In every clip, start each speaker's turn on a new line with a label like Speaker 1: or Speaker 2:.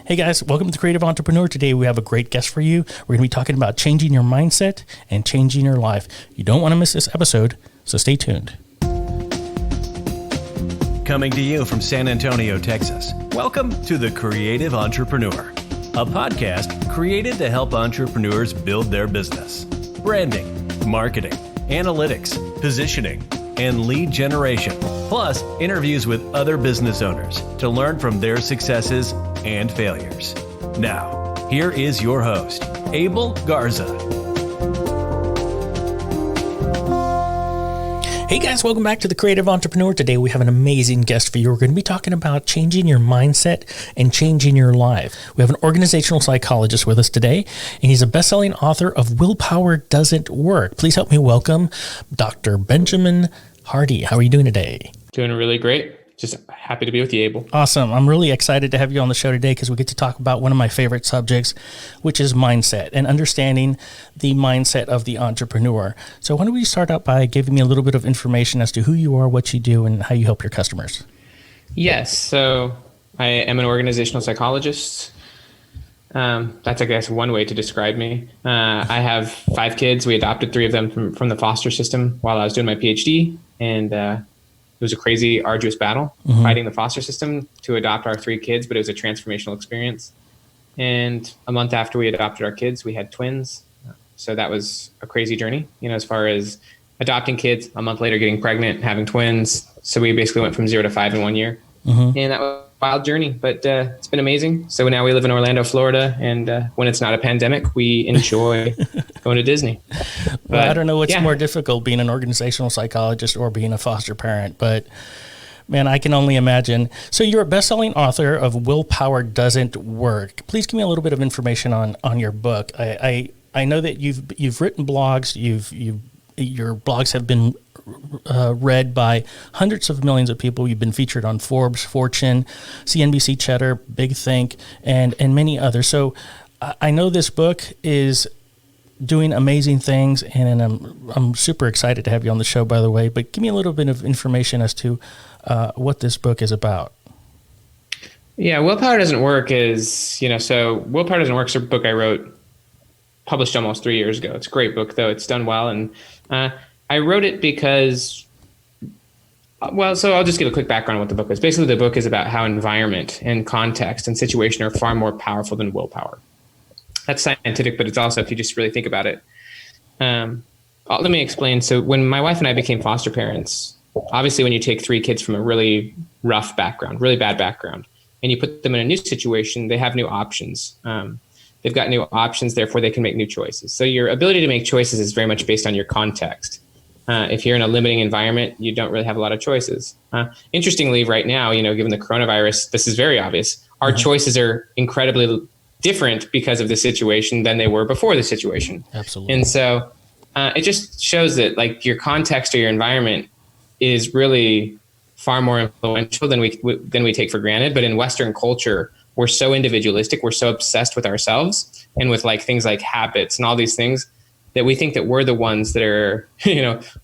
Speaker 1: Hey guys, welcome to The Creative Entrepreneur. Today we have a great guest for you. We're going to be talking about changing your mindset and changing your life. You don't want to miss this episode, so stay tuned.
Speaker 2: Coming to you from San Antonio, Texas. Welcome to The Creative Entrepreneur, a podcast created to help entrepreneurs build their business. Branding, marketing, analytics, positioning, and lead generation. Plus, interviews with other business owners to learn from their successes and failures. Now, here is your host, Abel Garza.
Speaker 1: Hey guys, welcome back to The Creative Entrepreneur. Today we have an amazing guest for you. We're going to be talking about changing your mindset and changing your life. We have an organizational psychologist with us today, and he's a best-selling author of Willpower Doesn't Work. Please help me welcome Dr. Benjamin Hardy. How are you doing today?
Speaker 3: Doing really great. Just happy to be with you, Abel.
Speaker 1: Awesome. I'm really excited to have you on the show today because we get to talk about one of my favorite subjects, which is mindset and understanding the mindset of the entrepreneur. So why don't we start out by giving me a little bit of information as to who you are, what you do, and how you help your customers?
Speaker 3: Yes. So I am an organizational psychologist. That's, I guess, one way to describe me. I have 5 kids. We adopted 3 of them from the foster system while I was doing my PhD. And it was a crazy, arduous battle fighting the foster system to adopt our 3 kids, but it was a transformational experience. And a month after we adopted our kids, we had twins. So that was a crazy journey, as far as adopting kids, a month later getting pregnant, having twins. So we basically went from 0 to 5 in 1 year. And that was a wild journey, but it's been amazing. So now we live in Orlando, Florida. And when it's not a pandemic, we enjoy going to Disney.
Speaker 1: Well, I don't know what's more difficult, being an organizational psychologist or being a foster parent, but man, I can only imagine. So you're a best-selling author of Willpower Doesn't Work. Please give me a little bit of information on your book. I know that you've written blogs. Your blogs have been read by hundreds of millions of people. You've been featured on Forbes, Fortune, CNBC, Cheddar, Big Think, and many others. So I know this book is doing amazing things, and I'm super excited to have you on the show, by the way. But give me a little bit of information as to what this book is about.
Speaker 3: Yeah, Willpower Doesn't Work is, so Willpower Doesn't Work is a book I wrote, published almost 3 years ago. It's a great book, though. It's done well. And I wrote it because, so I'll just give a quick background on what the book is. Basically, the book is about how environment and context and situation are far more powerful than willpower. That's scientific, but it's also, if you just really think about it. Let me explain. So when my wife and I became foster parents, obviously when you take 3 kids from a really rough background, really bad background, and you put them in a new situation, they have new options. They've got new options, therefore they can make new choices. So your ability to make choices is very much based on your context. If you're in a limiting environment, you don't really have a lot of choices. Interestingly, right now, given the coronavirus, this is very obvious. Our choices are incredibly different because of the situation than they were before the situation.
Speaker 1: Absolutely.
Speaker 3: And so it just shows that your context or your environment is really far more influential than we take for granted. But in Western culture, we're so individualistic. We're so obsessed with ourselves and with things like habits and all these things that we think that we're the ones that are,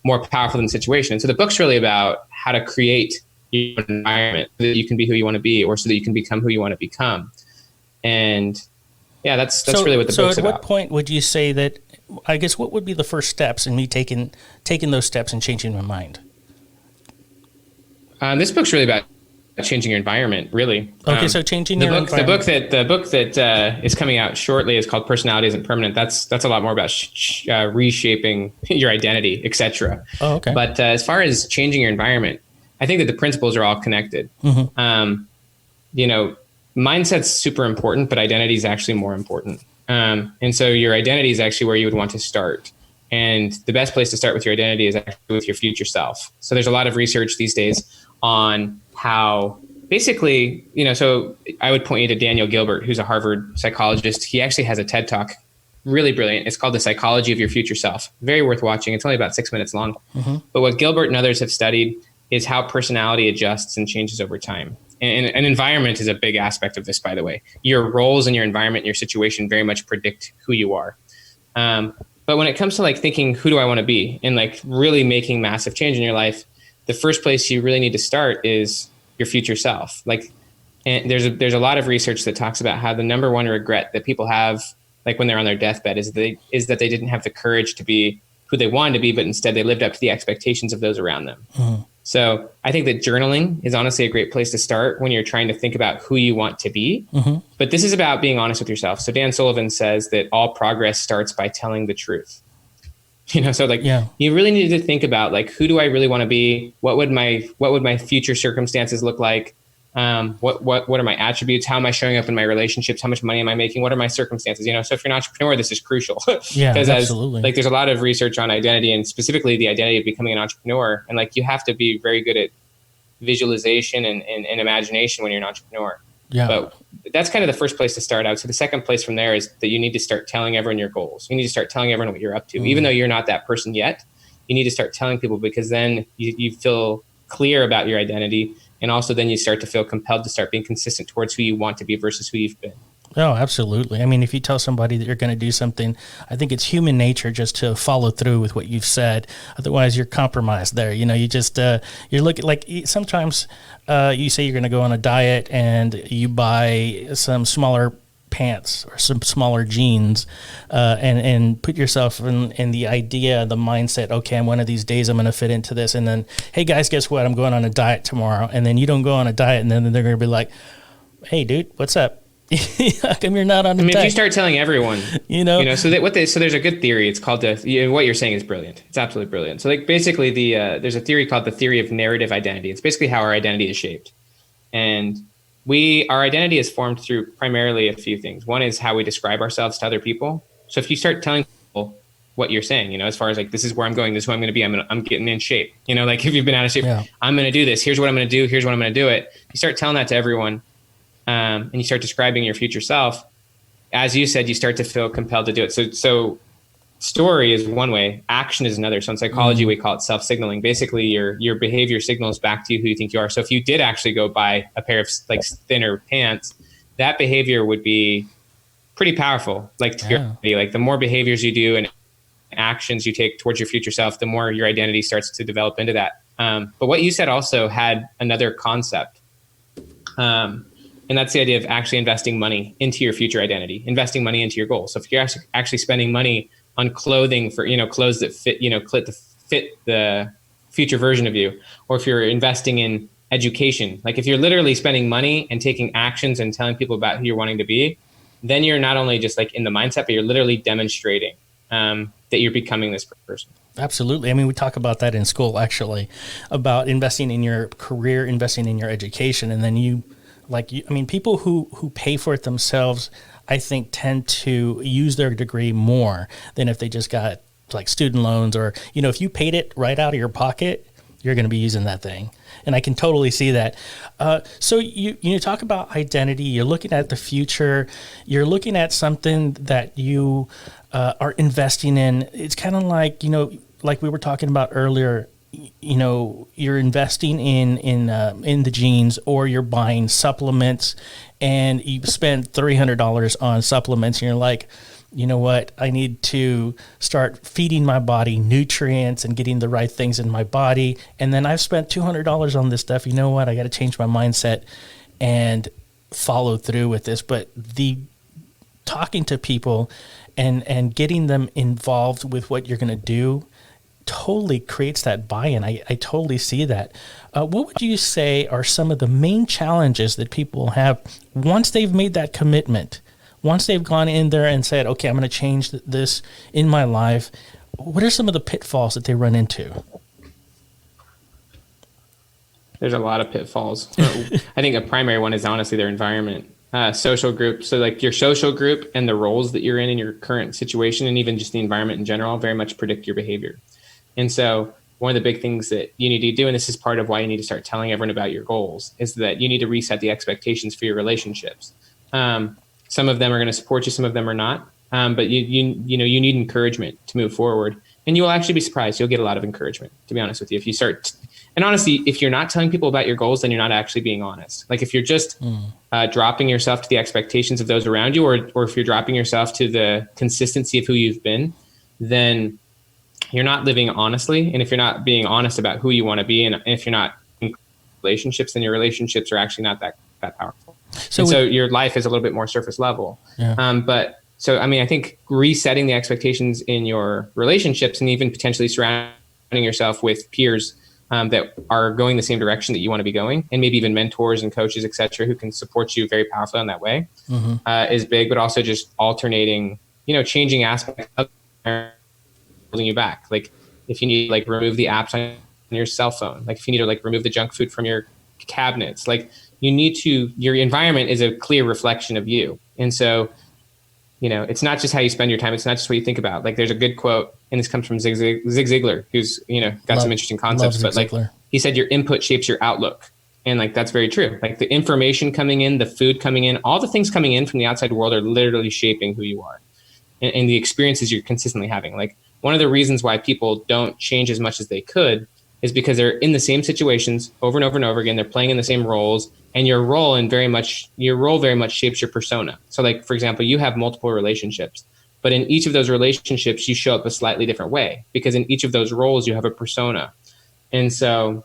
Speaker 3: more powerful than the situation. And so the book's really about how to create your environment so that you can be who you want to be, or so that you can become who you want to become. And yeah, that's really what the book's about.
Speaker 1: So at what point would you say that, I guess, what would be the first steps in me taking those steps and changing my mind?
Speaker 3: This book's really about changing your environment, really.
Speaker 1: Okay, so changing your environment.
Speaker 3: The book that is coming out shortly is called Personality Isn't Permanent. That's a lot more about reshaping your identity, etc.
Speaker 1: Oh, okay.
Speaker 3: But as far as changing your environment, I think that the principles are all connected. Mindset's super important, but identity is actually more important. And so your identity is actually where you would want to start. And the best place to start with your identity is actually with your future self. So there's a lot of research these days on how basically, so I would point you to Daniel Gilbert, who's a Harvard psychologist. He actually has a TED Talk, really brilliant. It's called The Psychology of Your Future Self. Very worth watching. It's only about 6 minutes long. But what Gilbert and others have studied is how personality adjusts and changes over time. And environment is a big aspect of this, by the way. Your roles in your environment, your situation very much predict who you are. But when it comes to thinking, who do I want to be, and really making massive change in your life, the first place you really need to start is your future self. And there's a lot of research that talks about how the number one regret that people have, like when they're on their deathbed, is that they didn't have the courage to be who they wanted to be, but instead they lived up to the expectations of those around them. Mm-hmm. So I think that journaling is honestly a great place to start when you're trying to think about who you want to be. Mm-hmm. But this is about being honest with yourself. So Dan Sullivan says that all progress starts by telling the truth. So like, you really need to think about, like, who do I really want to be? What would my future circumstances look like? What are my attributes? How am I showing up in my relationships? How much money am I making? What are my circumstances? So if you're an entrepreneur, this is crucial.
Speaker 1: Yeah, absolutely.
Speaker 3: Like, there's a lot of research on identity, and specifically the identity of becoming an entrepreneur. And like, you have to be very good at visualization and imagination when you're an entrepreneur.
Speaker 1: Yeah.
Speaker 3: But that's kind of the first place to start out. So the second place from there is that you need to start telling everyone your goals. You need to start telling everyone what you're up to. Mm. Even though you're not that person yet, you need to start telling people, because then you feel clear about your identity. And also then you start to feel compelled to start being consistent towards who you want to be versus who you've been.
Speaker 1: Oh, absolutely. I mean, if you tell somebody that you're going to do something, I think it's human nature just to follow through with what you've said. Otherwise, you're compromised there. You just, you're looking like sometimes you say you're going to go on a diet and you buy some smaller pants or some smaller jeans and put yourself in the idea, the mindset, okay, one of these days I'm going to fit into this. And then, hey, guys, guess what? I'm going on a diet tomorrow. And then you don't go on a diet, and then they're going to be like, hey, dude, what's up? How come you're not on the diet?
Speaker 3: If you start telling everyone, so there's a good theory. It's called what you're saying is brilliant. It's absolutely brilliant. So like basically there's a theory called the theory of narrative identity. It's basically how our identity is shaped. And our identity is formed through primarily a few things. One is how we describe ourselves to other people. So if you start telling people what you're saying, as far as like, this is where I'm going, this is who I'm going to be, I'm getting in shape. Like if you've been out of shape, I'm going to do this. Here's what I'm going to do. Here's what I'm going to do it. You start telling that to everyone. And you start describing your future self, as you said, you start to feel compelled to do it. So story is one way, action is another. So in psychology, we call it self-signaling. Basically, your behavior signals back to you who you think you are. So if you did actually go buy a pair of like thinner pants, that behavior would be pretty powerful. Like the more behaviors you do and actions you take towards your future self, the more your identity starts to develop into that. But what you said also had another concept. And that's the idea of actually investing money into your future identity, investing money into your goals. So if you're actually spending money on clothing for, clothes that fit, fit the future version of you, or if you're investing in education, like if you're literally spending money and taking actions and telling people about who you're wanting to be, then you're not only just like in the mindset, but you're literally demonstrating that you're becoming this person.
Speaker 1: Absolutely. I mean, we talk about that in school, actually, about investing in your career, investing in your education, and then people who pay for it themselves, I think, tend to use their degree more than if they just got like student loans or, if you paid it right out of your pocket, you're going to be using that thing. And I can totally see that. So you talk about identity, you're looking at the future, you're looking at something that you are investing in. It's kind of like, like we were talking about earlier, you're investing in the jeans, or you're buying supplements and you spend $300 on supplements and you're like, you know what, I need to start feeding my body nutrients and getting the right things in my body. And then I've spent $200 on this stuff. You know what, I got to change my mindset and follow through with this. But the talking to people and getting them involved with what you're going to do totally creates that buy-in. I totally see that. What would you say are some of the main challenges that people have once they've made that commitment, once they've gone in there and said, okay, I'm going to change this in my life? What are some of the pitfalls that they run into?
Speaker 3: There's a lot of pitfalls. I think a primary one is honestly their environment. Social group. So like your social group and the roles that you're in your current situation, and even just the environment in general, very much predict your behavior. And so one of the big things that you need to do, and this is part of why you need to start telling everyone about your goals, is that you need to reset the expectations for your relationships. Some of them are going to support you, some of them are not. But you need encouragement to move forward, and you will actually be surprised. You'll get a lot of encouragement, to be honest with you. If you start, and honestly, if you're not telling people about your goals, then you're not actually being honest. Like if you're just dropping yourself to the expectations of those around you, or if you're dropping yourself to the consistency of who you've been, then you're not living honestly. And if you're not being honest about who you want to be, and if you're not in relationships, then your relationships are actually not that powerful.
Speaker 1: So,
Speaker 3: so your life is a little bit more surface level.
Speaker 1: Yeah.
Speaker 3: I think resetting the expectations in your relationships and even potentially surrounding yourself with peers that are going the same direction that you want to be going, and maybe even mentors and coaches, et cetera, who can support you very powerfully in that way, is big. But also just alternating, changing aspects of holding you back. Like if you need to remove the apps on your cell phone, like if you need to remove the junk food from your cabinets, your environment is a clear reflection of you. And so, it's not just how you spend your time. It's not just what you think about. There's a good quote, and this comes from Zig Ziglar, who's, got some interesting concepts, but he said, your input shapes your outlook. And that's very true. The information coming in, the food coming in, all the things coming in from the outside world are literally shaping who you are and the experiences you're consistently having. One of the reasons why people don't change as much as they could is because they're in the same situations over and over and over again. They're playing in the same roles, and your role very much shapes your persona. So for example, you have multiple relationships, but in each of those relationships, you show up a slightly different way because in each of those roles, you have a persona. And so,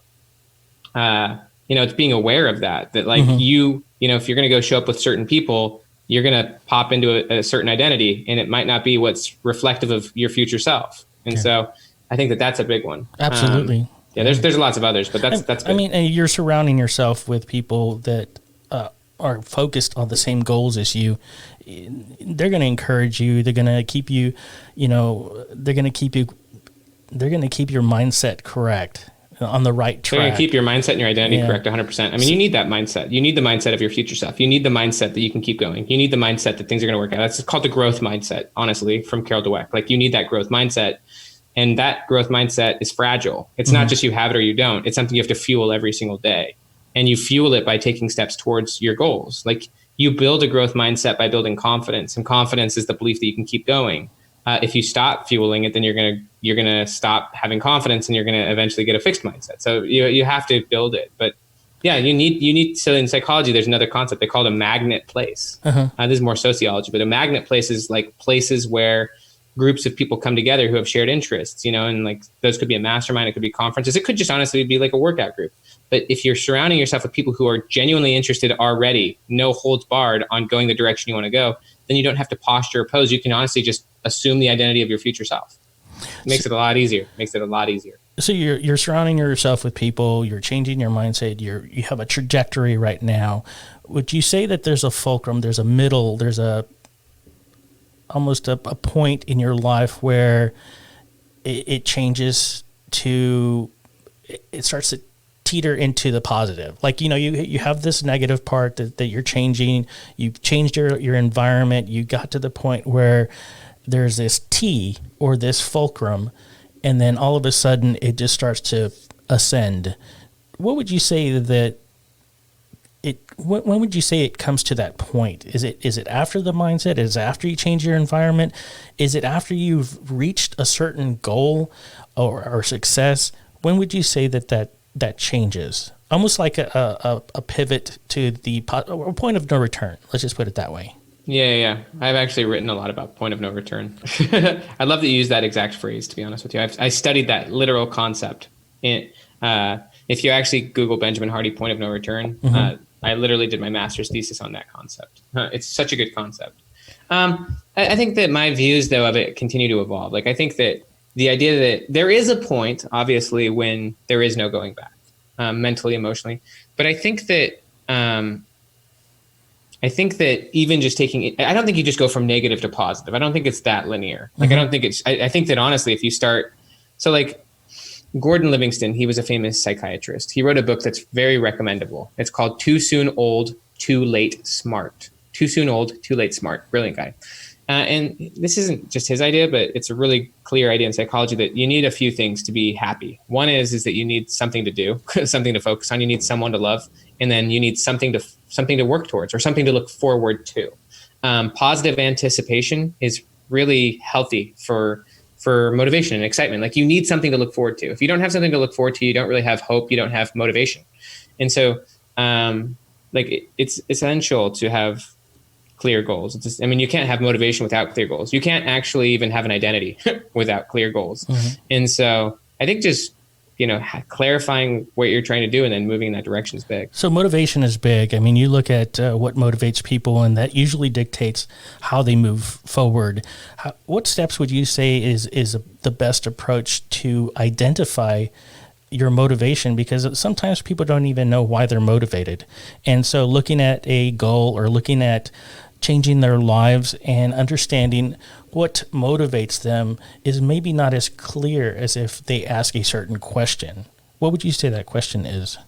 Speaker 3: it's being aware of that if you're going to go show up with certain people, you're going to pop into a certain identity, and it might not be what's reflective of your future self. And so I think that's a big one.
Speaker 1: Absolutely.
Speaker 3: There's lots of others, but that's big.
Speaker 1: I mean, and you're surrounding yourself with people that are focused on the same goals as you. They're going to encourage you. They're going to keep you, they're going to keep your mindset correct, on the right track.
Speaker 3: They're going to keep your mindset and your identity correct 100%. I mean, you need that mindset. You need the mindset of your future self. You need the mindset that you can keep going. You need the mindset that things are going to work out. That's called the growth mindset, honestly, from Carol Dweck. You need that growth mindset. And that growth mindset is fragile. It's not just you have it or you don't. It's something you have to fuel every single day. And you fuel it by taking steps towards your goals. You build a growth mindset by building confidence. And confidence is the belief that you can keep going. If you stop fueling it, then you're gonna stop having confidence, and you're gonna eventually get a fixed mindset. So you have to build it. But yeah, you need. So in psychology, there's another concept they call it a magnet place. This is more sociology, but a magnet place is places where groups of people come together who have shared interests, and those could be a mastermind, it could be conferences, it could just honestly be a workout group. But if you're surrounding yourself with people who are genuinely interested already, no holds barred on going the direction you want to go, then you don't have to posture or pose. You can honestly just assume the identity of your future self. It makes it a lot easier.
Speaker 1: So you're surrounding yourself with people, you're changing your mindset, you have a trajectory right now. Would you say that there's a fulcrum, there's a middle, there's almost a point in your life where it changes to, it starts to teeter into the positive? You have this negative part that you're changing, you've changed your environment, you got to the point where there's this T or this fulcrum, and then all of a sudden it just starts to ascend. What would you say that when would you say it comes to that point? Is it after the mindset? Is it after you change your environment? Is it after you've reached a certain goal or success? When would you say that changes? Almost like a pivot to the point of no return. Let's just put it that way.
Speaker 3: Yeah. I've actually written a lot about point of no return. I love that you use that exact phrase, to be honest with you. I studied that literal concept. If you actually Google Benjamin Hardy point of no return, I literally did my master's thesis on that concept. It's such a good concept. I think that my views, though, of it continue to evolve. I think that the idea that there is a point, obviously, when there is no going back, mentally, emotionally. But I think that even just I don't think you just go from negative to positive. I don't think it's that linear. I don't think I think that honestly, if you start, Gordon Livingston, he was a famous psychiatrist. He wrote a book that's very recommendable. It's called Too Soon Old, Too Late Smart. Too Soon Old, Too Late Smart. Brilliant guy. And this isn't just his idea, but it's a really clear idea in psychology that you need a few things to be happy. One is that you need something to do, something to focus on. You need someone to love. And then you need something to work towards, or something to look forward to. Positive anticipation is really healthy for motivation and excitement. You need something to look forward to. If you don't have something to look forward to, you don't really have hope. You don't have motivation. And so, it's essential to have clear goals. You can't have motivation without clear goals. You can't actually even have an identity without clear goals. And so I think just clarifying what you're trying to do and then moving in that direction is big.
Speaker 1: So motivation is big. I mean, you look at what motivates people, and that usually dictates how they move forward. What steps would you say is the best approach to identify your motivation? Because sometimes people don't even know why they're motivated. And so looking at a goal or looking at changing their lives and understanding what motivates them is maybe not as clear as if they ask a certain question. What would you say that question is?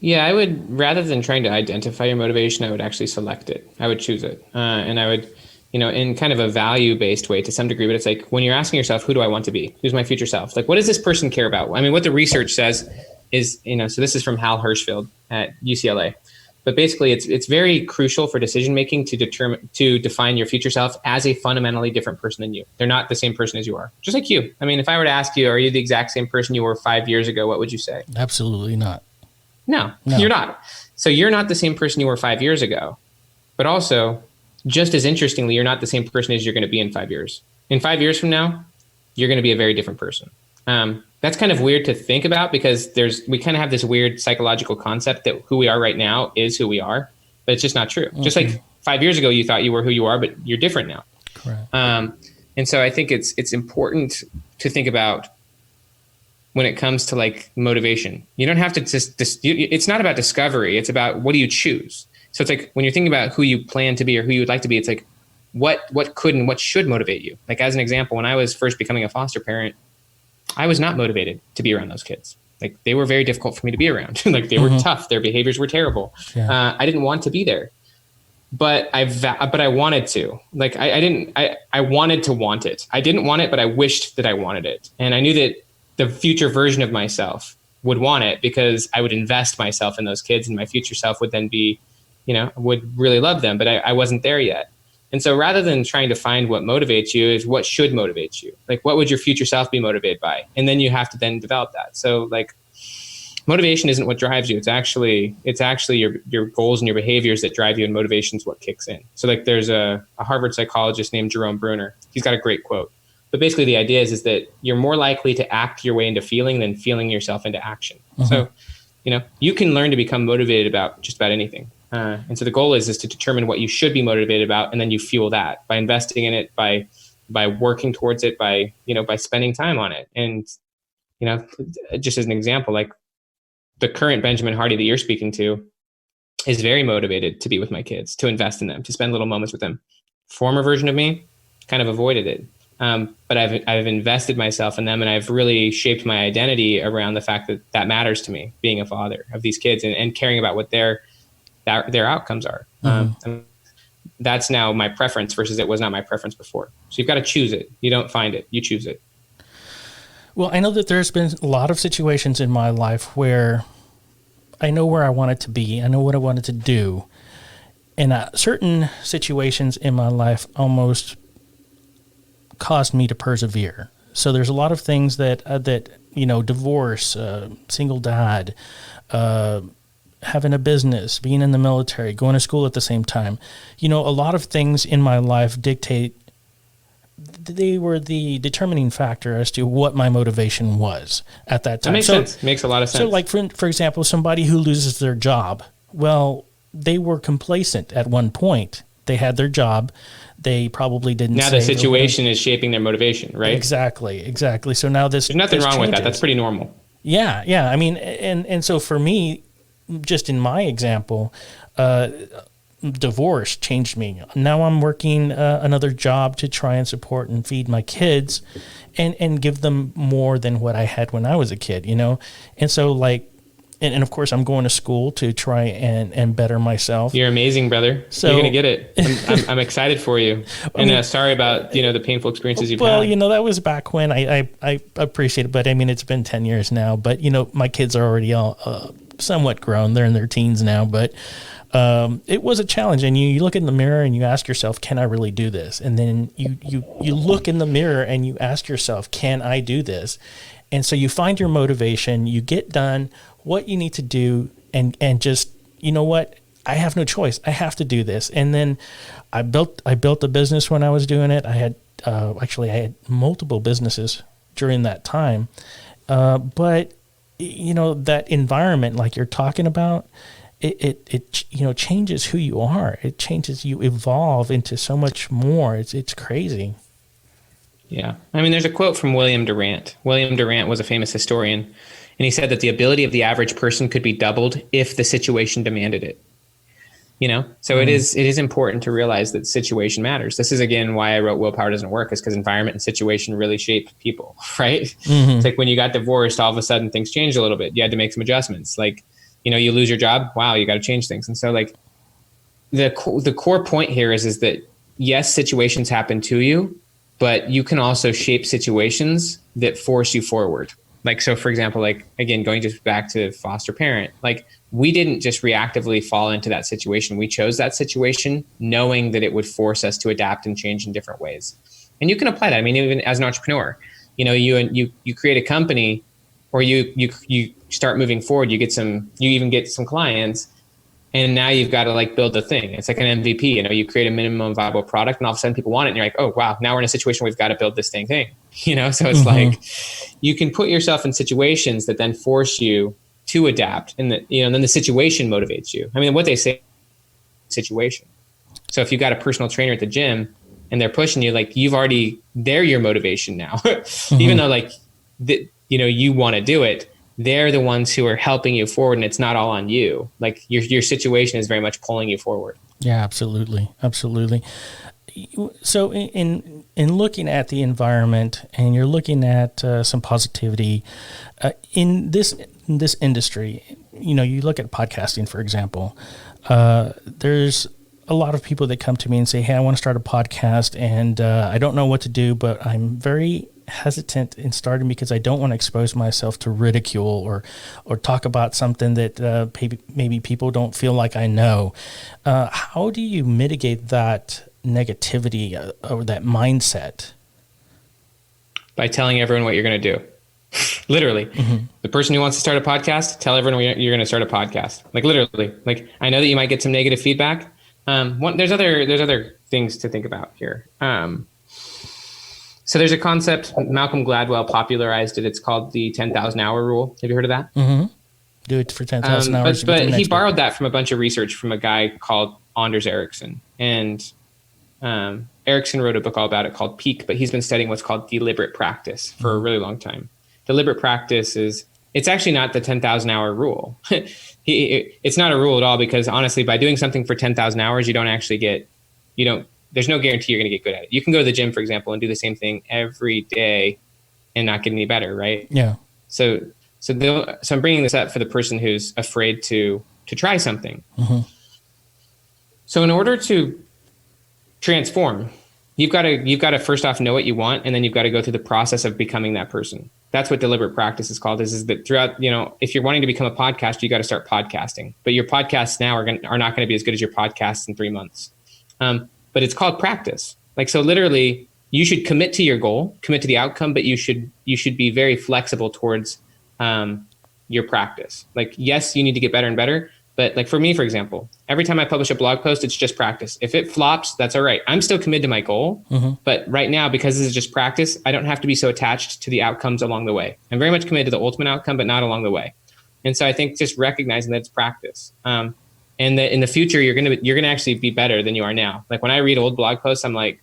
Speaker 3: Yeah, I would, rather than trying to identify your motivation, I would actually select it. I would choose it. And I would, in kind of a value-based way to some degree, but it's like when you're asking yourself, who do I want to be? Who's my future self? Like, what does this person care about? I mean, what the research says is, so this is from Hal Hershfield at UCLA. But basically, it's very crucial for decision making to define your future self as a fundamentally different person than you. They're not the same person as you are, just like you. I mean, if I were to ask you, are you the exact same person you were 5 years ago? What would you say?
Speaker 1: Absolutely not.
Speaker 3: No, you're not. So you're not the same person you were 5 years ago. But also, just as interestingly, you're not the same person as you're going to be in 5 years. In 5 years from now, you're going to be a very different person. That's kind of weird to think about because we kind of have this weird psychological concept that who we are right now is who we are, but it's just not true. Mm-hmm. Just like 5 years ago, you thought you were who you are, but you're different now.
Speaker 1: Correct.
Speaker 3: And so I think it's important to think about when it comes to like motivation. You don't have to it's not about discovery. It's about what do you choose? So it's like when you're thinking about who you plan to be or who you would like to be, it's like what could and what should motivate you? Like as an example, when I was first becoming a foster parent, I was not motivated to be around those kids. Like they were very difficult for me to be around. Like they were tough. Their behaviors were terrible. Yeah. I didn't want to be there, but I wanted to. Like I wanted to want it. I didn't want it, but I wished that I wanted it. And I knew that the future version of myself would want it because I would invest myself in those kids, and my future self would then be, would really love them. But I wasn't there yet. And so rather than trying to find what motivates you is what should motivate you. Like what would your future self be motivated by? And then you have to then develop that. So like motivation isn't what drives you. It's actually your goals and your behaviors that drive you, and motivation is what kicks in. So like there's a Harvard psychologist named Jerome Bruner. He's got a great quote. But basically the idea is that you're more likely to act your way into feeling than feeling yourself into action. Mm-hmm. So, you can learn to become motivated about just about anything. And so the goal is to determine what you should be motivated about, and then you fuel that by investing in it, by working towards it, by spending time on it. And, just as an example, like the current Benjamin Hardy that you're speaking to is very motivated to be with my kids, to invest in them, to spend little moments with them. Former version of me kind of avoided it. But I've invested myself in them, and I've really shaped my identity around the fact that matters to me, being a father of these kids and caring about what their outcomes are. Mm-hmm. That's now my preference versus it was not my preference before. So you've got to choose it. You don't find it, you choose it.
Speaker 1: Well, I know that there's been a lot of situations in my life where I know where I wanted to be. I know what I wanted to do. And certain situations in my life almost caused me to persevere. So there's a lot of things that divorce, single dad, having a business, being in the military, going to school at the same time. A lot of things in my life they were the determining factor as to what my motivation was at that time.
Speaker 3: That makes sense. Makes a lot of sense.
Speaker 1: So like, for example, somebody who loses their job, well, they were complacent at one point. They had their job. They probably didn't.
Speaker 3: Now the situation is shaping their motivation, right?
Speaker 1: Exactly. So now there's
Speaker 3: nothing wrong with that. That's pretty normal.
Speaker 1: Yeah. I mean, and so for me, just in my example, divorce changed me. Now I'm working another job to try and support and feed my kids, and give them more than what I had when I was a kid. And so like. And of course, I'm going to school to try and better myself.
Speaker 3: You're amazing, brother. So, you're going to get it. I'm excited for you. And sorry about the painful experiences you've had.
Speaker 1: Well, that was back when. I appreciate it, but I mean, it's been 10 years now. But my kids are already all somewhat grown. They're in their teens now. But it was a challenge. And you look in the mirror and you ask yourself, can I really do this? And then you look in the mirror and you ask yourself, can I do this? And so you find your motivation. You get done what you need to do, and just, what, I have no choice. I have to do this. And then I built a business when I was doing it. I had I had multiple businesses during that time. But that environment like you're talking about, it changes who you are. It changes, you evolve into so much more. It's crazy.
Speaker 3: Yeah. I mean, there's a quote from William Durant. William Durant was a famous historian, and he said that the ability of the average person could be doubled if the situation demanded it. So it is important to realize that situation matters. This is, again, why I wrote Willpower Doesn't Work, is because environment and situation really shape people, right? Mm-hmm. It's like when you got divorced, all of a sudden things changed a little bit. You had to make some adjustments. Like, you lose your job. Wow, you got to change things. And so like the core point here is that yes, situations happen to you, but you can also shape situations that force you forward. Like, so for example, like, again, going just back to foster parent, like we didn't just reactively fall into that situation. We chose that situation knowing that it would force us to adapt and change in different ways. And you can apply that. I mean, even as an entrepreneur, you create a company, or you start moving forward, you even get some clients, and now you've got to like build the thing. It's like an MVP, you create a minimum viable product, and all of a sudden people want it, and you're like, oh wow, now we're in a situation where we've got to build this thing. So it's like, you can put yourself in situations that then force you to adapt, and then the situation motivates you. I mean, what they say, situation. So if you've got a personal trainer at the gym and they're pushing you, like they're your motivation now, even though like, you want to do it, they're the ones who are helping you forward, and it's not all on you. Like your situation is very much pulling you forward.
Speaker 1: Yeah, absolutely. Absolutely. So in looking at the environment, and you're looking at some positivity in this industry, you look at podcasting, for example, there's a lot of people that come to me and say, hey, I want to start a podcast, and I don't know what to do, but I'm very hesitant in starting because I don't want to expose myself to ridicule or talk about something that maybe people don't feel like I know. How do you mitigate that negativity or that mindset?
Speaker 3: By telling everyone what you're going to do. Literally. Mm-hmm. The person who wants to start a podcast, tell everyone you're going to start a podcast. Like literally. Like, I know that you might get some negative feedback. There's other things to think about here. So there's a concept, Malcolm Gladwell popularized it. It's called the 10,000 hour rule. Have you heard of that?
Speaker 1: Mm-hmm. Do it for 10,000 hours.
Speaker 3: But he borrowed that from a bunch of research from a guy called Anders Ericsson. And Ericsson wrote a book all about it called Peak, but he's been studying what's called deliberate practice for a really long time. Deliberate practice it's actually not the 10,000 hour rule. It's not a rule at all, because honestly, by doing something for 10,000 hours, there's no guarantee you're going to get good at it. You can go to the gym, for example, and do the same thing every day and not get any better, right?
Speaker 1: Yeah.
Speaker 3: So I'm bringing this up for the person who's afraid to try something. Mm-hmm. So in order to transform, you've got to first off know what you want, and then you've got to go through the process of becoming that person. That's what deliberate practice is called. Is that throughout, if you're wanting to become a podcaster, you got to start podcasting. But your podcasts now are not going to be as good as your podcasts in 3 months. But it's called practice. Like, so literally you should commit to your goal, commit to the outcome, but you should be very flexible towards your practice. Like, yes, you need to get better and better. But like for me, for example, every time I publish a blog post, it's just practice. If it flops, that's all right. I'm still committed to my goal. Mm-hmm. But right now, because this is just practice, I don't have to be so attached to the outcomes along the way. I'm very much committed to the ultimate outcome, but not along the way. And so I think just recognizing that it's practice. And that in the future, you're gonna actually be better than you are now. Like when I read old blog posts, I'm like,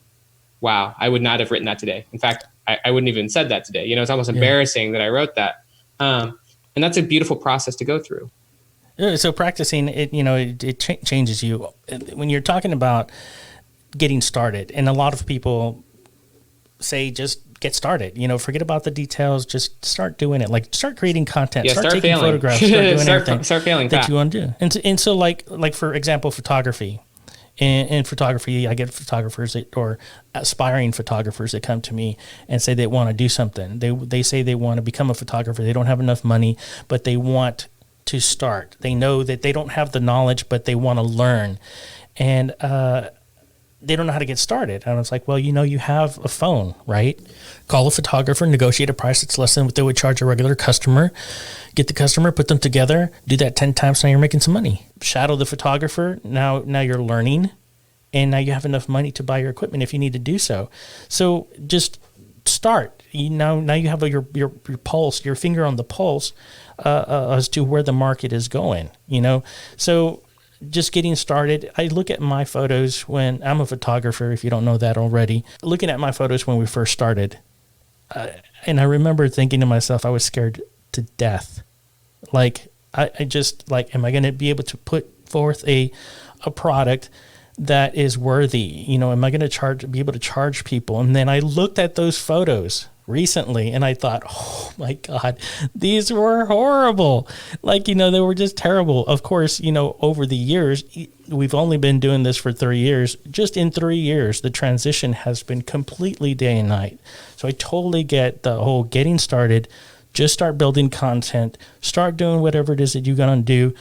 Speaker 3: wow, I would not have written that today. In fact, I wouldn't even said that today. It's almost embarrassing that I wrote that. And that's a beautiful process to go through.
Speaker 1: So practicing it, it changes you. When you're talking about getting started, and a lot of people say just get started, forget about the details, just start doing it. Like start creating content, start taking
Speaker 3: failing.
Speaker 1: Photographs, start doing everything
Speaker 3: start failing
Speaker 1: that you want to do. And so like for example, photography. In photography, I get photographers or aspiring photographers that come to me and say they want to do something. They say they want to become a photographer. They don't have enough money, but they want to start. They know that they don't have the knowledge, but they want to learn. And they don't know how to get started. And I was like, well, you have a phone, right? Call a photographer, negotiate a price that's less than what they would charge a regular customer, get the customer, put them together, do that 10 times, now you're making some money. Shadow the photographer, now you're learning, and now you have enough money to buy your equipment if you need to do so. So just start. Now you have your pulse, your finger on the pulse as to where the market is going. So just getting started. I look at my photos when I'm a photographer. If you don't know that already, looking at my photos when we first started, and I remember thinking to myself, I was scared to death. Like I just like, am I going to be able to put forth a product that is worthy? Am I going to be able to charge people? And then I looked at those photos recently and I thought, oh my God, these were horrible. Like, they were just terrible. Of course, over the years, we've only been doing this for 3 years. Just in 3 years, the transition has been completely day and night. So I totally get the whole getting started. Just start building content, start doing whatever it is that you're going to do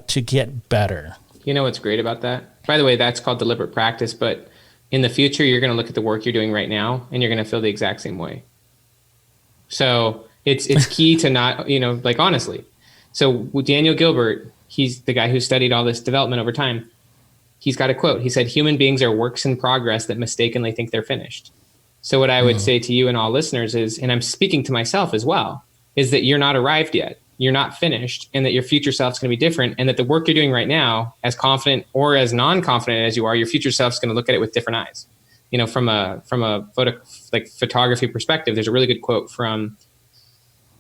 Speaker 1: to get better.
Speaker 3: You know what's great about that? By the way, that's called deliberate practice, but in the future, you're going to look at the work you're doing right now and you're going to feel the exact same way. So it's key to not, honestly. So with Daniel Gilbert, he's the guy who studied all this development over time. He's got a quote. He said, "Human beings are works in progress that mistakenly think they're finished." So what I would say to you and all listeners is, and I'm speaking to myself as well, is that you're not arrived yet. You're not finished, and that your future self is going to be different. And that the work you're doing right now, as confident or as non-confident as you are, your future self is going to look at it with different eyes. From a photography perspective, there's a really good quote from,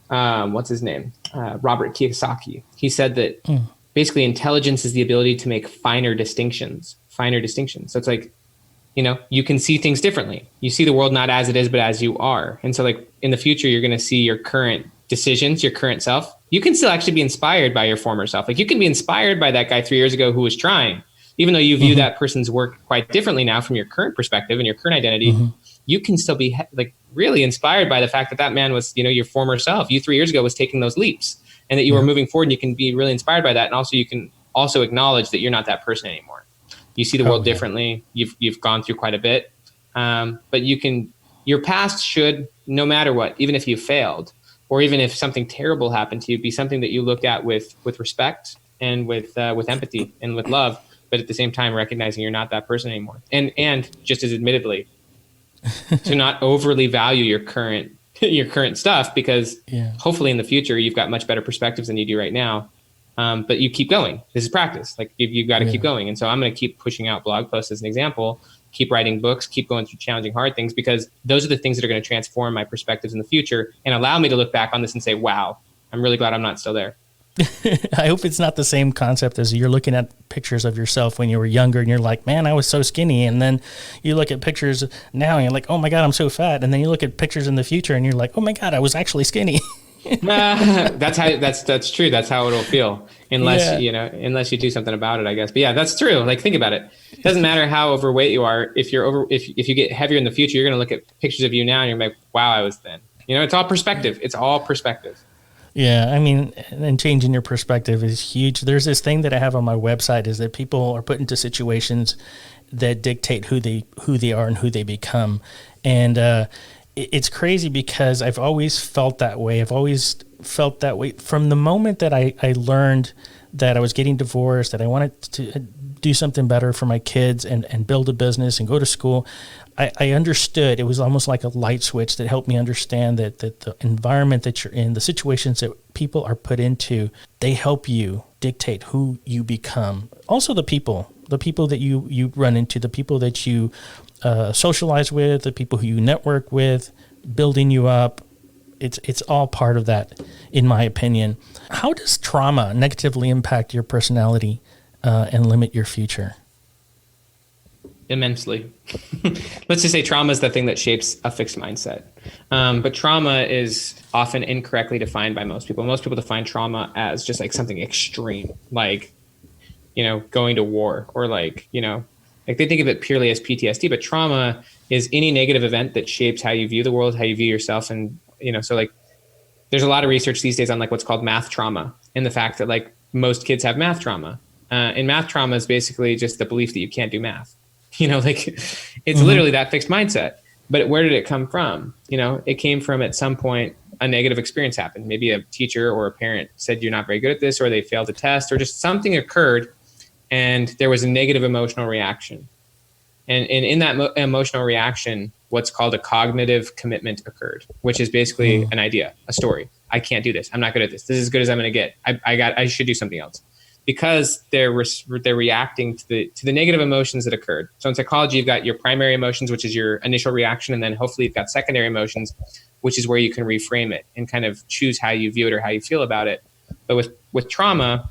Speaker 3: what's his name? Robert Kiyosaki. He said that basically intelligence is the ability to make finer distinctions. So it's like, you can see things differently. You see the world not as it is, but as you are. And so like in the future, you're going to see your current decisions, your current self. You can still actually be inspired by your former self. Like you can be inspired by that guy 3 years ago who was trying. Even though you view that person's work quite differently now from your current perspective and your current identity, you can still be like really inspired by the fact that that man was, your former self. You 3 years ago was taking those leaps and that you were moving forward, and you can be really inspired by that. And also you can also acknowledge that you're not that person anymore. You see the world differently. You've gone through quite a bit. But your past should, no matter what, even if you failed or even if something terrible happened to you, be something that you look at with respect and with empathy and with love. But at the same time, recognizing you're not that person anymore. And just as admittedly, to not overly value your current stuff, because hopefully in the future, you've got much better perspectives than you do right now. But you keep going. This is practice. Like you've got to keep going. And so I'm going to keep pushing out blog posts as an example, keep writing books, keep going through challenging, hard things, because those are the things that are going to transform my perspectives in the future and allow me to look back on this and say, wow, I'm really glad I'm not still there.
Speaker 1: I hope it's not the same concept as you're looking at pictures of yourself when you were younger and you're like, man, I was so skinny. And then you look at pictures now and you're like, oh my God, I'm so fat. And then you look at pictures in the future and you're like, oh my God, I was actually skinny.
Speaker 3: That's true. That's how it'll feel unless you do something about it, I guess. But yeah, that's true. Like think about it. It doesn't matter how overweight you are. If you get heavier in the future, you're going to look at pictures of you now and you're like, wow, I was thin. It's all perspective. It's all perspective.
Speaker 1: Yeah, I mean, and changing your perspective is huge. There's this thing that I have on my website is that people are put into situations that dictate who they are and who they become. And it's crazy because I've always felt that way. I've always felt that way from the moment that I learned that I was getting divorced, that I wanted to do something better for my kids and build a business and go to school. I understood. It was almost like a light switch that helped me understand that the environment that you're in, the situations that people are put into, they help you dictate who you become. Also the people that you run into, the people that you socialize with, the people who you network with, building you up. It's all part of that, in my opinion. How does trauma negatively impact your personality and limit your future?
Speaker 3: Immensely. Let's just say trauma is the thing that shapes a fixed mindset. But trauma is often incorrectly defined by most people. Most people define trauma as just like something extreme, like, going to war, or like they think of it purely as PTSD, but trauma is any negative event that shapes how you view the world, how you view yourself. And, so like there's a lot of research these days on like what's called math trauma, and the fact that like most kids have math trauma. And math trauma is basically just the belief that you can't do math. It's literally that fixed mindset. But where did it come from? It came from at some point a negative experience happened. Maybe a teacher or a parent said you're not very good at this, or they failed a test, or just something occurred and there was a negative emotional reaction. And in that emotional reaction, what's called a cognitive commitment occurred, which is basically an idea, a story. I can't do this. I'm not good at this. This is as good as I'm going to get. I should do something else, because they're reacting to the negative emotions that occurred. So in psychology, you've got your primary emotions, which is your initial reaction, and then hopefully you've got secondary emotions, which is where you can reframe it and kind of choose how you view it or how you feel about it. But with trauma,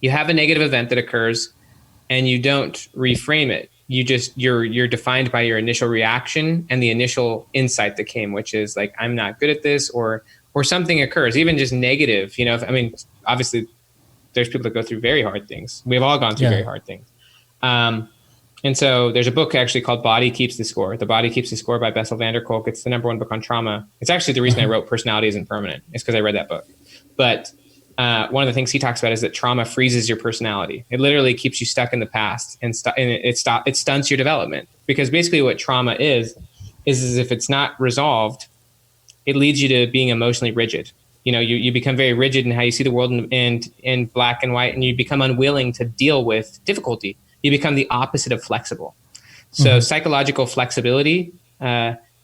Speaker 3: you have a negative event that occurs, and you don't reframe it. You're defined by your initial reaction and the initial insight that came, which is like, I'm not good at this, or something occurs, even just negative. Obviously there's people that go through very hard things. We've all gone through very hard things. And so there's a book actually called Body Keeps the Score. The Body Keeps the Score by Bessel van der Kolk. It's the #1 book on trauma. It's actually the reason I wrote Personality Isn't Permanent. It's because I read that book. But one of the things he talks about is that trauma freezes your personality. It literally keeps you stuck in the past, and it stunts your development. Because basically what trauma is if it's not resolved, it leads you to being emotionally rigid. You become very rigid in how you see the world in black and white, and you become unwilling to deal with difficulty. You become the opposite of flexible. So psychological flexibility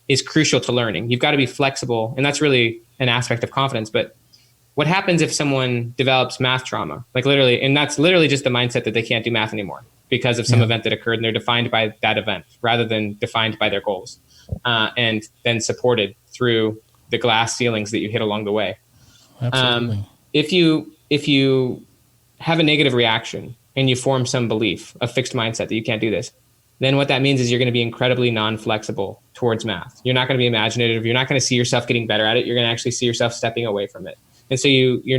Speaker 3: is crucial to learning. You've got to be flexible, and that's really an aspect of confidence. But what happens if someone develops math trauma? Like literally, and that's literally just the mindset that they can't do math anymore because of some event that occurred, and they're defined by that event rather than defined by their goals, and then supported through the glass ceilings that you hit along the way.
Speaker 1: Absolutely.
Speaker 3: If you have a negative reaction and you form some belief, a fixed mindset that you can't do this, then what that means is you're going to be incredibly non-flexible towards math. You're not going to be imaginative. You're not going to see yourself getting better at it. You're going to actually see yourself stepping away from it. And so you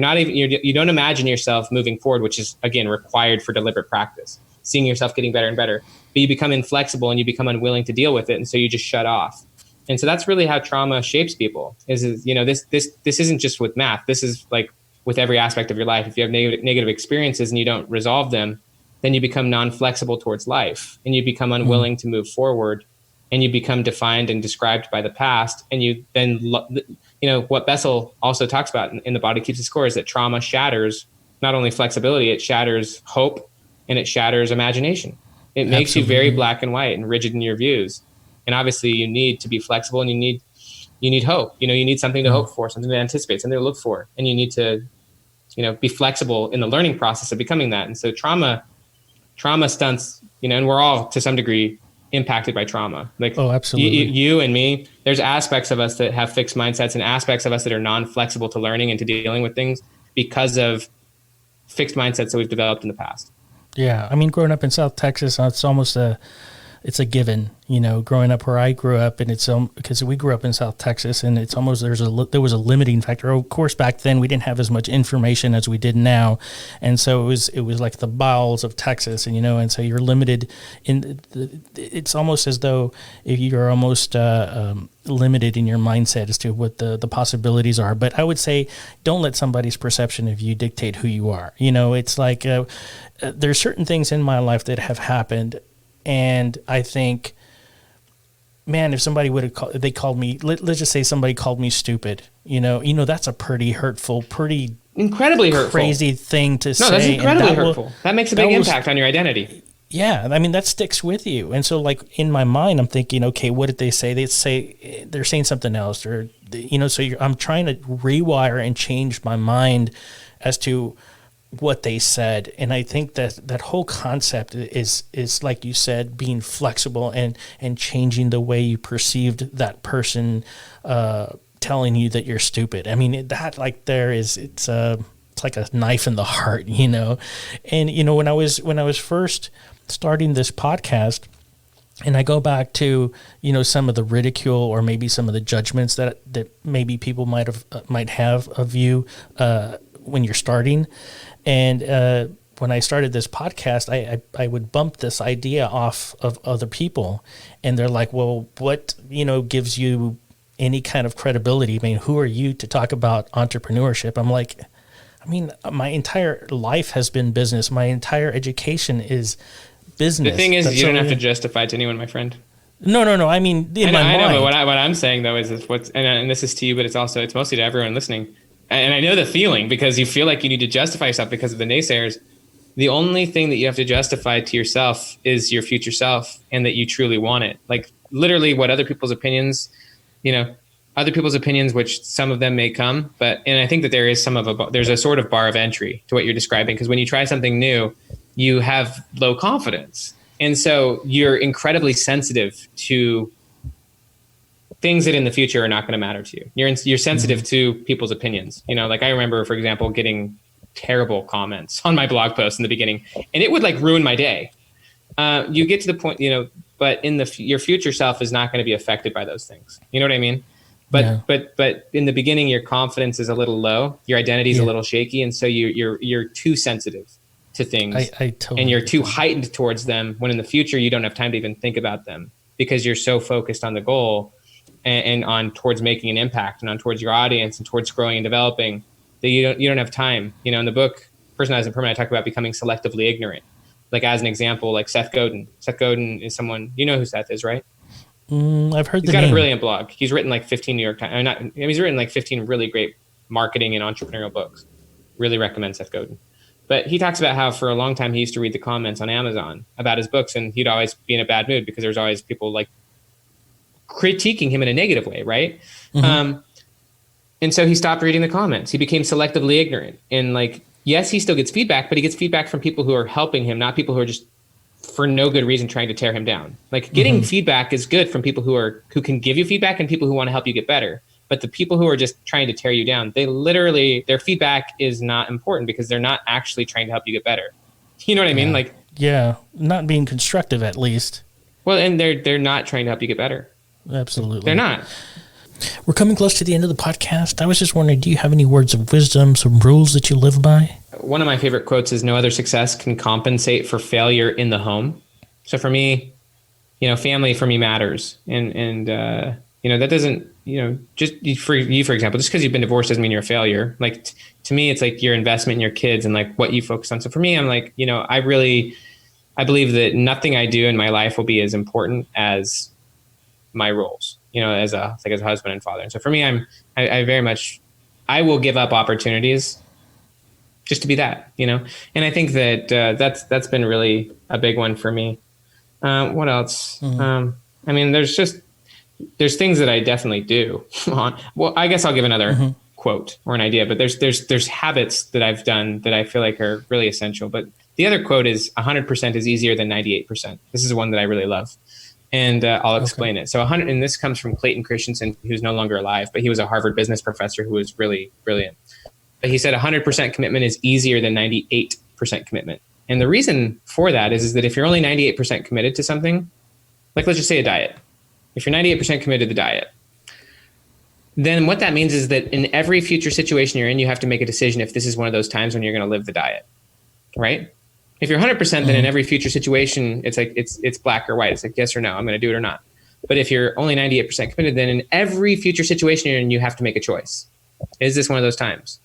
Speaker 3: don't imagine yourself moving forward, which is again required for deliberate practice, seeing yourself getting better and better, but you become inflexible and you become unwilling to deal with it. And so you just shut off. And so that's really how trauma shapes people this isn't just with math. This is like with every aspect of your life. If you have negative experiences and you don't resolve them, then you become non-flexible towards life, and you become unwilling to move forward, and you become defined and described by the past. And you then, what Bessel also talks about in The Body Keeps the Score is that trauma shatters not only flexibility, it shatters hope, and it shatters imagination. It makes you very black and white and rigid in your views. And obviously you need to be flexible, and you need hope. You need something to hope for, something to anticipate, something to look for. And you need to, be flexible in the learning process of becoming that. And so trauma stunts, and we're all to some degree impacted by trauma. Like,
Speaker 1: oh, absolutely.
Speaker 3: You and me, there's aspects of us that have fixed mindsets and aspects of us that are non-flexible to learning and to dealing with things because of fixed mindsets that we've developed in the past.
Speaker 1: Yeah. I mean, growing up in South Texas, it's almost it's a given, growing up where I grew up, and it's because we grew up in South Texas, and it's almost there was a limiting factor. Of course, back then we didn't have as much information as we did now, and so it was like the bowels of Texas, and so you're limited in. It's almost as though if you're almost limited in your mindset as to what the possibilities are. But I would say don't let somebody's perception of you dictate who you are. It's like there's certain things in my life that have happened. And I think, man, if somebody would have they called me, let's just say somebody called me stupid, that's a pretty hurtful, pretty
Speaker 3: incredibly hurtful,
Speaker 1: crazy thing to say.
Speaker 3: No, that's incredibly hurtful. That makes a big impact on your identity.
Speaker 1: Yeah. I mean, that sticks with you. And so like in my mind, I'm thinking, okay, what did they say? They're saying something else, or, so I'm trying to rewire and change my mind as to what they said. And I think that whole concept is like you said, being flexible and changing the way you perceived that person telling you that you're stupid. I mean, it's like a knife in the heart, And when I was first starting this podcast, and I go back to some of the ridicule or maybe some of the judgments that maybe people might have of you when you're starting. And when I started this podcast, I would bump this idea off of other people, and they're like, well, what, gives you any kind of credibility? I mean, who are you to talk about entrepreneurship? I'm like, my entire life has been business. My entire education is business.
Speaker 3: The thing is, you don't have to justify it to anyone, my friend.
Speaker 1: No. I mean, in my mind.
Speaker 3: I know, but what I'm saying though is and this is to you, but it's mostly to everyone listening. And I know the feeling, because you feel like you need to justify yourself because of the naysayers. the only thing that you have to justify to yourself is your future self, and that you truly want it. Like literally what other people's opinions, which some of them may come, and I think that there is there's a sort of bar of entry to what you're describing. Because when you try something new, you have low confidence. And so you're incredibly sensitive to things that in the future are not going to matter to you. You're sensitive to people's opinions. Like I remember, for example, getting terrible comments on my blog post in the beginning, and it would like ruin my day. You get to the point, but your future self is not going to be affected by those things. You know what I mean? But in the beginning, your confidence is a little low, your identity is a little shaky, and so you're too sensitive to things,
Speaker 1: I totally
Speaker 3: and you're too heightened towards them. When in the future, you don't have time to even think about them because you're so focused on the goal and on towards making an impact and on towards your audience and towards growing and developing, that you don't have time. In the book Personalized and Permanent, I talk about becoming selectively ignorant. Like as an example, like Seth Godin. Seth Godin is someone, you know who Seth is, right?
Speaker 1: I've heard
Speaker 3: He's got a brilliant blog. He's written like 15 New York Times. He's written like 15 really great marketing and entrepreneurial books. Really recommend Seth Godin. But he talks about how for a long time he used to read the comments on Amazon about his books, and he'd always be in a bad mood because there's always people like critiquing him in a negative way, right? And so he stopped reading the comments. He became selectively ignorant. And like, yes, he still gets feedback, but he gets feedback from people who are helping him, not people who are just for no good reason trying to tear him down. Like getting feedback is good from people who can give you feedback and people who want to help you get better. But the people who are just trying to tear you down, their feedback is not important because they're not actually trying to help you get better. You know what I mean? Like,
Speaker 1: not being constructive at least.
Speaker 3: Well, and they're not trying to help you get better.
Speaker 1: Absolutely.
Speaker 3: They're not.
Speaker 1: We're coming close to the end of the podcast. I was just wondering, do you have any words of wisdom, some rules that you live by?
Speaker 3: One of my favorite quotes is, "No other success can compensate for failure in the home." So for me, family for me matters. And that doesn't, just for you, for example, just because you've been divorced doesn't mean you're a failure. Like to me, it's like your investment in your kids and like what you focus on. So for me, I'm like, I believe that nothing I do in my life will be as important as my roles, as a husband and father. And so for me, I very much, I will give up opportunities just to be that, and I think that that's been really a big one for me. What else? There's things that I definitely do. Well, I guess I'll give another quote or an idea, but there's habits that I've done that I feel like are really essential. But the other quote is 100% is easier than 98%. This is one that I really love. And I'll explain it. So 100, and this comes from Clayton Christensen, who's no longer alive, but he was a Harvard business professor who was really brilliant. But he said 100% commitment is easier than 98% commitment. And the reason for that is that if you're only 98% committed to something, like let's just say a diet, if you're 98% committed to the diet, then what that means is that in every future situation you're in, you have to make a decision if this is one of those times when you're going to live the diet, right? If you're 100%, then in every future situation, it's like, it's black or white. It's like, yes or no, I'm going to do it or not. But if you're only 98% committed, then in every future situation you're in, you have to make a choice. Is this one of those times?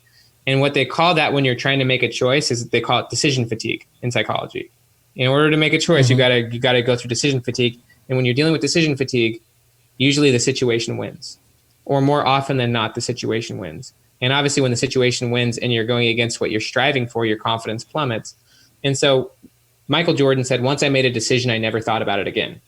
Speaker 3: And what they call that when you're trying to make a choice is they call it decision fatigue in psychology. In order to make a choice, you gotta go through decision fatigue. And when you're dealing with decision fatigue, usually the situation wins, or more often than not, the situation wins. And obviously when the situation wins and you're going against what you're striving for, your confidence plummets. And so Michael Jordan said, "Once I made a decision, I never thought about it again."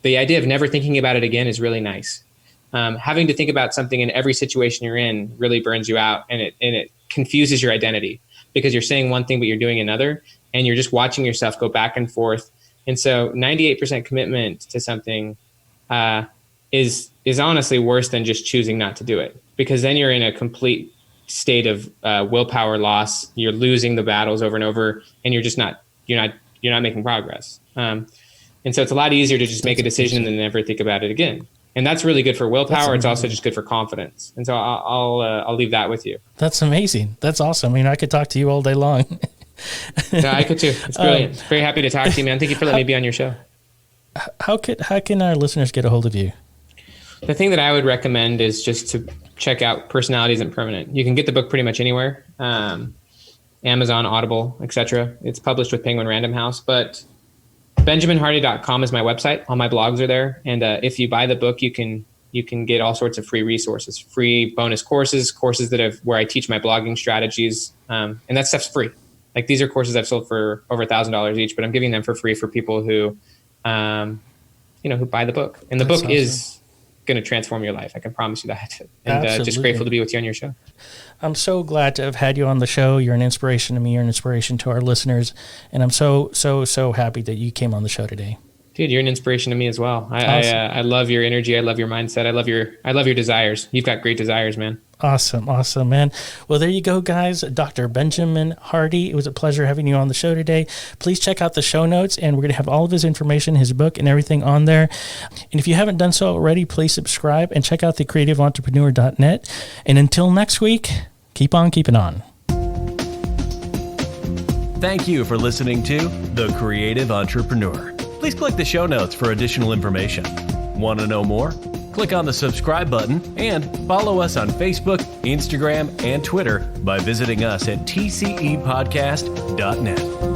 Speaker 3: The idea of never thinking about it again is really nice. Having to think about something in every situation you're in really burns you out, and it confuses your identity because you're saying one thing, but you're doing another, and you're just watching yourself go back and forth. And so 98% commitment to something is honestly worse than just choosing not to do it, because then you're in a complete state of willpower loss. You're losing the battles over and over, and you're not making progress. And so it's a lot easier to just make a decision and then never think about it again. And that's really good for willpower. It's also just good for confidence. And so I'll leave that with you.
Speaker 1: That's amazing. That's awesome. I mean, I could talk to you all day long.
Speaker 3: Yeah, I could too. It's brilliant. Very happy to talk to you, man. Thank you for letting me be on your show.
Speaker 1: How can our listeners get a hold of you?
Speaker 3: The thing that I would recommend is just to check out Personality Isn't Permanent. You can get the book pretty much anywhere. Amazon, Audible, etc. It's published with Penguin Random House, but benjaminhardy.com is my website. All my blogs are there. And if you buy the book, you can get all sorts of free resources, free bonus courses where I teach my blogging strategies. And that stuff's free. Like these are courses I've sold for over $1,000 each, but I'm giving them for free for people who, who buy the book. And the book is going to transform your life. I can promise you that. And just grateful to be with you on your show.
Speaker 1: I'm so glad to have had you on the show. You're an inspiration to me. You're an inspiration to our listeners. And I'm so happy that you came on the show today.
Speaker 3: Dude, you're an inspiration to me as well. I love your energy. I love your mindset. I love your desires. You've got great desires, man.
Speaker 1: Awesome, man. Well, there you go, guys. Dr. Benjamin Hardy. It was a pleasure having you on the show today. Please check out the show notes, and we're going to have all of his information, his book, and everything on there. And if you haven't done so already, please subscribe and check out thecreativeentrepreneur.net. And until next week, keep on keeping on.
Speaker 2: Thank you for listening to The Creative Entrepreneur. Please click the show notes for additional information. Want to know more? Click on the subscribe button and follow us on Facebook, Instagram, and Twitter by visiting us at tcepodcast.net.